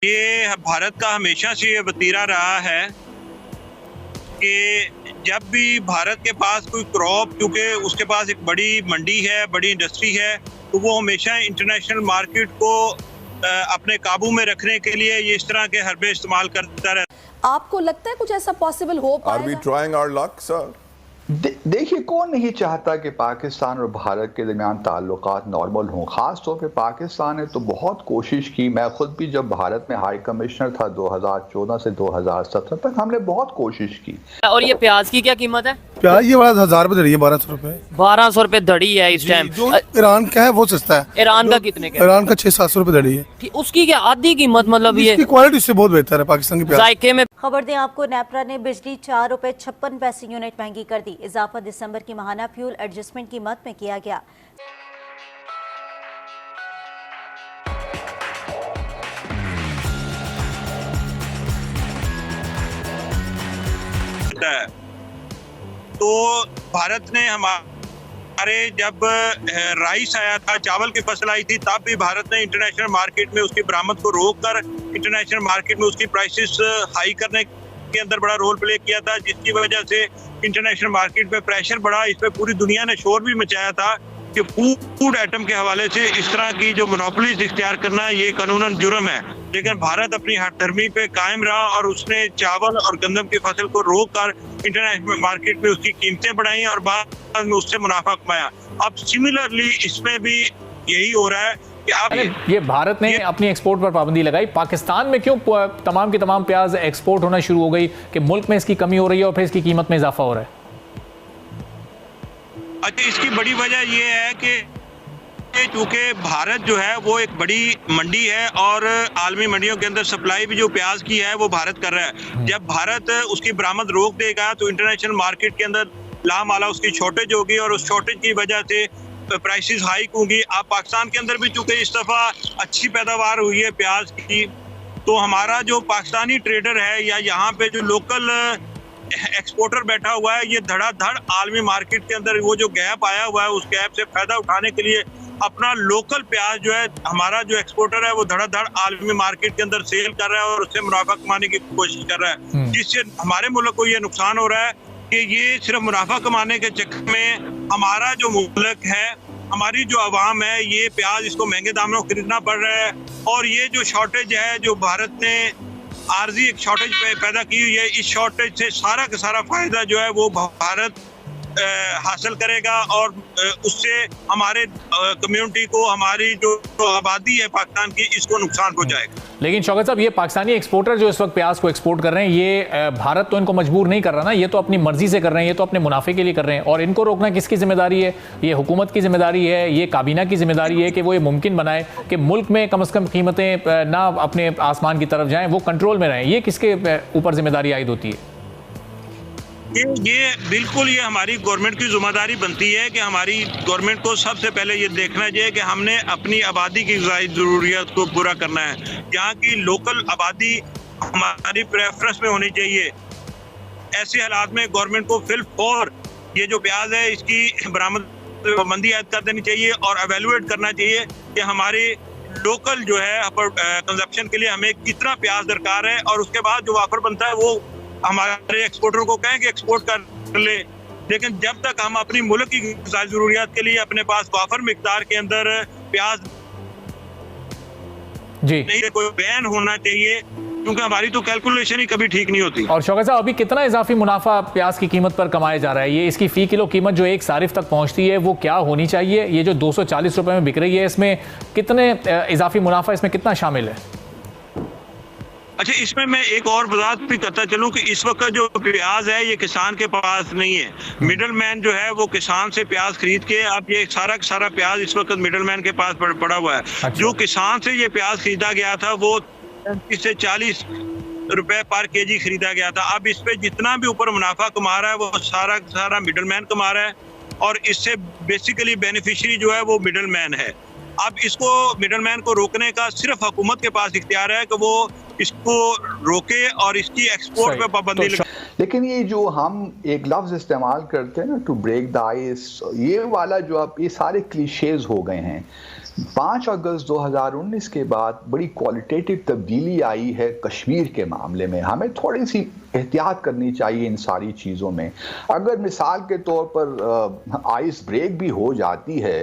ये भारत का हमेशा से ये वतीरा रहा है कि जब भी भारत के पास कोई क्रॉप, क्योंकि उसके पास एक बड़ी मंडी है, बड़ी इंडस्ट्री है, तो वो हमेशा इंटरनेशनल मार्केट को अपने काबू में रखने के लिए ये इस तरह के हरबे इस्तेमाल करता रहता है। आपको लगता है कुछ ऐसा पॉसिबल हो पाएगा? Are we trying our luck, sir? देखिए, कौन नहीं चाहता कि पाकिस्तान और भारत के दरमियान ताल्लुकात नॉर्मल हों। ख़ास तौर पे पाकिस्तान ने तो बहुत कोशिश की। मैं खुद भी जब भारत में हाई कमिश्नर था 2014 से 2017 तक, हमने बहुत कोशिश की। और ये प्याज की क्या कीमत है? प्याज ये बड़ा 1000 रुपए धड़ी है, 1200 रुपए। 1200 रुपए धड़ी है इस टाइम। जो ईरान का है वो सस्ता है। ईरान का कितने का? ईरान का 600-700 रुपए धड़ी है। उसकी क्या आधी कीमत? मतलब ये क्वालिटी से बहुत बेहतर है पाकिस्तान की प्याज। जायके में। खबर दें आपको, नेपरा ने बिजली 4 रुपए 56 पैसे यूनिट महंगी कर दी। इजाफा दिसंबर की माहाना फ्यूल एडजस्टमेंट की मद में किया गया। तो भारत ने हमारे जब राइस आया था, चावल की फसल आई थी, तब भी भारत ने इंटरनेशनल मार्केट में उसकी बरामद को रोककर इंटरनेशनल मार्केट में उसकी प्राइसेस हाई करने के अंदर बड़ा रोल प्ले किया था, जिसकी वजह से इंटरनेशनल मार्केट पे प्रेशर बढ़ा। इस पे पूरी दुनिया ने शोर भी मचाया था कि फूड आइटम के हवाले से इस तरह की जो मोनोपोलीज इख्तियार करना ये कानूनन जुर्म है। लेकिन भारत अपनी हठधर्मी पे कायम रहा और उसने चावल और गंदम की फसल को रोककर इंटरनेशनल मार्केट में उसकी कीमतें बढ़ाई और बाद में उससे मुनाफा कमाया। अब सिमिलरली इसमें भी यही हो रहा है कि अब ये भारत ने अपनी एक्सपोर्ट पर पाबंदी लगाई, पाकिस्तान में क्यों तमाम की तमाम प्याज एक्सपोर्ट होना शुरू हो गई कि मुल्क में इसकी कमी हो रही है और फिर इसकी कीमत में इजाफा हो रहा है? अच्छा, इसकी बड़ी वजह ये है कि चूंकि भारत जो है वो एक बड़ी मंडी है और आलमी मंडियों के अंदर सप्लाई भी जो प्याज की है वो भारत कर रहा है। जब भारत उसकी बरामद रोक देगा तो इंटरनेशनल मार्केट के अंदर लामाला उसकी शॉर्टेज होगी और उस शॉर्टेज की वजह से प्राइसेस हाइक होंगी। आप पाकिस्तान के अंदर भी चूंकि इस दफा अच्छी पैदावार हुई है प्याज की, तो हमारा जो पाकिस्तानी ट्रेडर है या यहाँ पे जो लोकल एक्सपोर्टर बैठा हुआ है, ये धड़ाधड़ आलमी मार्केट के अंदर वो जो गैप आया हुआ है उस गैप से फायदा उठाने के लिए अपना लोकल प्याज जो है, हमारा जो एक्सपोर्टर है वो धड़ाधड़ आलमी मार्केट के अंदर सेल कर रहा है और उससे मुनाफा कमाने की कोशिश कर रहा है, जिससे हमारे मुल्क को ये नुकसान हो रहा है कि ये सिर्फ मुनाफा कमाने के चक्कर में हमारा जो मुल्क है, हमारी जो आवाम है, ये प्याज इसको महंगे दामों में खरीदना पड़ रहा है। और ये जो शॉर्टेज है जो भारत ने आर्जी एक शॉर्टेज पैदा की हुई है, इस शॉर्टेज से सारा का सारा फायदा जो है वो भारत हासिल करेगा और उससे हमारे कम्युनिटी को, हमारी जो आबादी है पाकिस्तान की, इसको नुकसान पहुंचाएगा। लेकिन शौकत साहब, ये पाकिस्तानी एक्सपोर्टर जो इस वक्त प्याज को एक्सपोर्ट कर रहे हैं, ये भारत तो इनको मजबूर नहीं कर रहा ना, ये तो अपनी मर्जी से कर रहे हैं, ये तो अपने मुनाफे के लिए कर रहे हैं। और इनको रोकना किसकी जिम्मेदारी है? ये हुकूमत की जिम्मेदारी है, ये काबीना की जिम्मेदारी है कि वो ये मुमकिन बनाए कि मुल्क में कम से कम कीमतें ना अपने आसमान की तरफ जाएं, वो कंट्रोल में रहें। ये किसके ऊपर जिम्मेदारी आयद होती है? ये बिल्कुल ये हमारी गवर्नमेंट की जिम्मेदारी बनती है कि हमारी गवर्नमेंट को सबसे पहले ये देखना चाहिए कि हमने अपनी आबादी की ग़िज़ाई ज़रूरियात को पूरा करना है। यहाँ की लोकल आबादी हमारी प्रेफरेंस में होनी चाहिए। ऐसे हालात में गवर्नमेंट को फिलफौर ये जो प्याज है इसकी बरामद पाबंदी आयद कर देनी चाहिए और एवेलुएट करना चाहिए कि हमारे लोकल जो है कंजप्शन के लिए हमें कितना प्याज दरकार है, और उसके बाद जो ऑफर बनता है वो हमारे एक्सपोर्टर को कहें कि एक्सपोर्ट कर ले। लेकिन जब तक हम अपनी मुल्क की ज़रूरियात के लिए अपने पास वाफर मिकदार के अंदर प्याज जी नहीं, कोई बैन होना चाहिए, क्योंकि हमारी तो कैलकुलेशन ही कभी ठीक नहीं होती। और शौकत साहब, अभी कितना इजाफी मुनाफा प्याज की कीमत पर कमाया जा रहा है? ये इसकी फी किलो कीमत जो एक सारिफ तक पहुंचती है वो क्या होनी चाहिए? ये जो 240 रुपए में बिक रही है, इसमें कितने इजाफी मुनाफा, इसमें कितना शामिल है? अच्छा, इसमें मैं एक और वजाहत भी करता चलूं कि इस वक्त जो प्याज है ये किसान के पास नहीं है। मिडल मैन जो है वो किसान से प्याज खरीद के, अब ये सारा का सारा प्याज इस वक्त मिडल मैन के पास पड़ा हुआ है। अच्छा। जो किसान से ये प्याज खरीदा गया था वो 30 से 40 रुपए पर केजी खरीदा गया था। अब इस पे जितना भी ऊपर मुनाफा कमा रहा है वो सारा का सारा मिडल मैन कमा रहा है और इससे बेसिकली बेनिफिशियरी जो है वो मिडल मैन है। अब इसको मिडल मैन को रोकने का सिर्फ हुकूमत के पास इख्तियार है कि वो इसको रोके और इसकी एक्सपोर्ट पे पाबंदी लगा। लेकिन ये जो हम एक लफ्ज इस्तेमाल करते हैं ना, टू ब्रेक द आइस, ये वाला जो आप, ये सारे क्लीशेज हो गए हैं। 5 अगस्त 2019 के बाद बड़ी क्वालिटेटिव तब्दीली आई है कश्मीर के मामले में। हमें थोड़ी सी एहतियात करनी चाहिए इन सारी चीज़ों में। अगर मिसाल के तौर पर आइस ब्रेक भी हो जाती है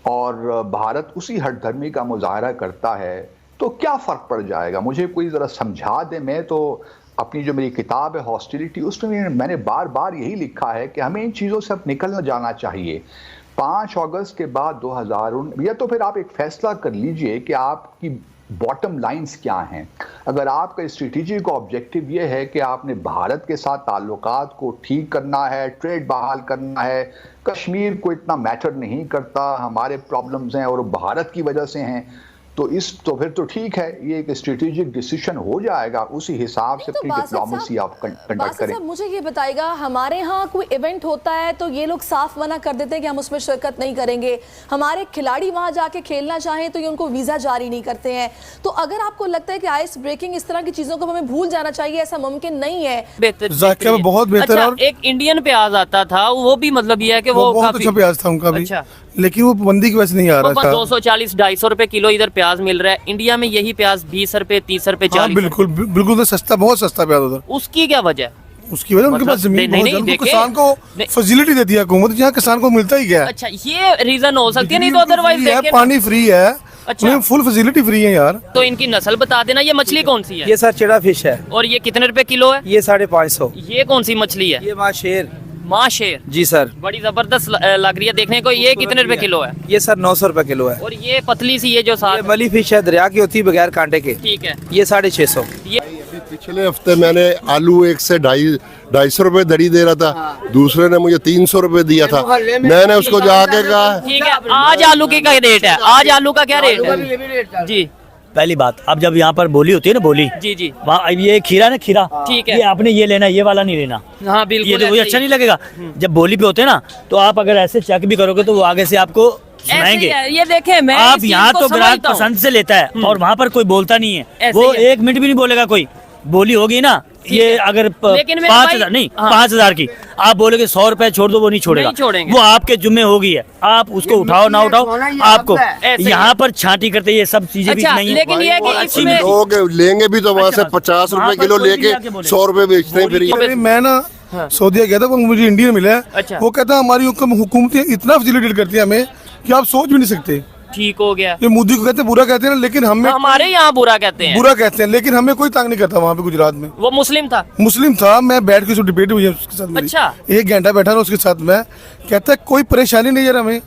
और भारत उसी हठधर्मी का मुजाहरा करता है तो क्या फ़र्क पड़ जाएगा? मुझे कोई ज़रा समझा दे। मैं तो अपनी जो मेरी किताब है हॉस्टिलिटी, उसमें मैंने बार बार यही लिखा है कि हमें इन चीज़ों से अब निकलना जाना चाहिए। 5 अगस्त के बाद 2019 या तो फिर आप एक फैसला कर लीजिए कि आपकी बॉटम लाइंस क्या हैं। अगर आपका स्ट्रेटेजिक ऑब्जेक्टिव ये है कि आपने भारत के साथ ताल्लुकात को ठीक करना है, ट्रेड बहाल करना है, कश्मीर को इतना मैटर नहीं करता, हमारे प्रॉब्लम्स हैं और भारत की वजह से हैं, तो फिर तो ठीक है, ये एक स्ट्रेटेजिक डिसीजन हो जाएगा। उसी हिसाब से अपनी डिप्लोमेसी आप कंडक्ट करें। मुझे ये बताइएगा, हमारे यहाँ कोई इवेंट होता है तो ये लोग साफ मना कर देते हैं कि हम उसमें शिरकत नहीं करेंगे। हमारे खिलाड़ी वहां जाके खेलना चाहें तो ये उनको वीजा जारी नहीं करते हैं। तो अगर आपको लगता है कि आइस ब्रेकिंग इस तरह की चीजों को हमें भूल जाना चाहिए, ऐसा मुमकिन नहीं है। जायके में बहुत बेहतर। अच्छा, और एक इंडियन प्याज आता था, वो भी मतलब ये है कि वो बहुत अच्छा प्याज था उनका भी। अच्छा। लेकिन वो पाबंदी की वजह से नहीं आ रहा था। 240-250 रुपए किलो इधर प्याज मिल रहा है। इंडिया में यही प्याज 20 रुपए, 30 रुपए, 40। बिल्कुल बिल्कुल तो सस्ता, बहुत सस्ता प्याज उधर। उसकी क्या वजह है? उसकी वजह उनके पास जमीन बहुत है, किसान को फैसिलिटी देती है हुकूमत, यहाँ किसान को मिलता ही क्या है। अच्छा, ये रीजन हो सकती है, नहीं तो अदरवाइज पानी फ्री है। अच्छा, फुल फैसिलिटी फ्री है यार। तो इनकी नस्ल बता देना। ये मछली कौन सी है? ये सर चिड़ा फिश है। और ये कितने रुपए किलो है? ये 550। ये कौन सी मछली है? ये माँ शेर। माँ शेर जी सर, बड़ी जबरदस्त लग रही है देखने को। ये कितने रुपए किलो है? ये सर 900 रुपए किलो है। और ये पतली सी ये जो साथ मली फिश है, दरिया की होती है, बगैर कांटे के। ठीक है, ये 650। ये पिछले हफ्ते मैंने आलू 1 से 250 रुपए दरी दे रहा था, दूसरे ने मुझे 300 रुपए दिया था। मैंने उसको जाके कहा ठीक है, आज आलू की क्या रेट है? आज आलू का क्या रेट है जी? पहली बात, अब जब यहाँ पर बोली होती है ना, बोली जी जी, वहाँ ये खीरा ना, खीरा ठीक है, ये आपने ये लेना, ये वाला नहीं लेना। हाँ बिल्कुल, ये तो कोई अच्छा नहीं लगेगा। जब बोली पे होते हैं ना, तो आप अगर ऐसे चेक भी करोगे तो वो आगे से आपको सुनाएंगे। ये देखें, मैं आप यहाँ तो ग्राहक पसंद से लेता है और वहाँ पर कोई बोलता नहीं है। वो 1 मिनट भी नहीं बोलेगा कोई। बोली होगी ना, ये अगर 5,000 नहीं 5,000 की आप बोलोगे 100 रुपए छोड़ दो, वो नहीं छोड़ेगा। वो आपके जुम्मे होगी है, आप उसको उठाओ ना उठाओ, आपको यहाँ पर छांटी करते ये सब चीजें भी नहीं है। लेकिन ये कि इसमें लोग लेंगे भी तो वहाँ से 50 रुपए किलो लेके 100 रुपए बेचते हैं। फिर मैं ना सऊदीया गया था, वो मुझे इंडियन मिला है। वो कहता है हमारी हुकूमतें इतना फैसिलिटेट करती है हमें कि आप सोच भी नहीं सकते। ठीक हो गया। ये मोदी को कहते हैं, बुरा कहते हैं ना, लेकिन हमें हमारे यहाँ बुरा कहते हैं, लेकिन हमें कोई तंग नहीं करता। वहाँ पे गुजरात में वो मुस्लिम था, मैं बैठ के डिबेट हुई उसके साथ। अच्छा, 1 घंटा बैठा ना उसके साथ। मैं कहता है कोई परेशानी नहीं है, हमें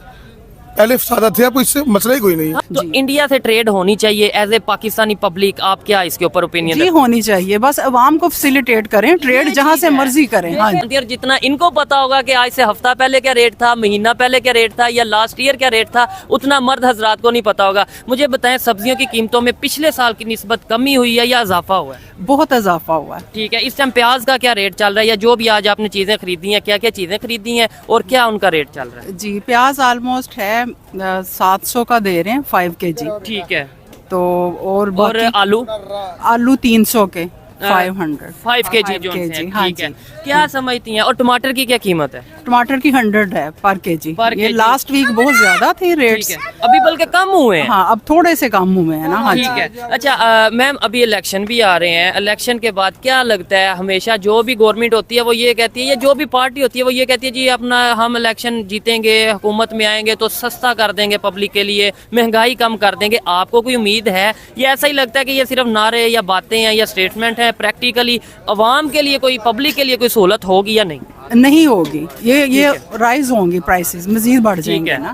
पहले सादा थे, आपको इससे मसला ही कोई नहीं। तो इंडिया से ट्रेड होनी चाहिए एज ए पाकिस्तानी पब्लिक, आप क्या इसके ऊपर ओपिनियन? जी होनी चाहिए, बस अवाम को फैसिलिटेट करें, ट्रेड जहाँ से मर्जी करें। हाँ, जितना इनको पता होगा कि आज से हफ्ता पहले क्या रेट था, महीना पहले क्या रेट था, या लास्ट ईयर क्या रेट था, उतना मर्द हजरात को नहीं पता होगा। मुझे बताएं, सब्जियों की कीमतों में पिछले साल की निस्बत कमी हुई है या इजाफा हुआ है? बहुत इजाफा हुआ है। ठीक है, इस टाइम प्याज का क्या रेट चल रहा है, या जो भी आज आपने चीजें खरीदी हैं, क्या क्या चीजें खरीदी हैं और क्या उनका रेट चल रहा है? जी, प्याज ऑलमोस्ट है 700 का दे रहे हैं 5 kg। ठीक है, तो और आलू 300 के 5 kg जो हैं। हाँ ठीक है, क्या समझती हैं? और टमाटर की क्या कीमत है? टमाटर की 100 है पर केजी। ये लास्ट वीक बहुत ज्यादा थे रेट्स, अभी बल्कि कम हुए हैं। हाँ, अब थोड़े से कम हुए हैं ना। हाँ ठीक है। अच्छा मैम, अभी इलेक्शन भी आ रहे हैं, इलेक्शन के बाद क्या लगता है, हमेशा जो भी गवर्नमेंट होती है वो ये कहती है, या जो भी पार्टी होती है वो ये कहती है जी अपना हम इलेक्शन जीतेंगे, हुकूमत में आएंगे तो सस्ता कर देंगे पब्लिक के लिए, महंगाई कम कर देंगे। आपको कोई उम्मीद है, या ऐसा ही लगता है कि ये सिर्फ नारे या बातें हैं या स्टेटमेंट है, प्रैक्टिकली अवाम के लिए कोई, पब्लिक के लिए कोई सहूलत होगी या नहीं? नहीं होगी। ये राइज होंगी, प्राइसेस मजीद बढ़ जाएंगे ना।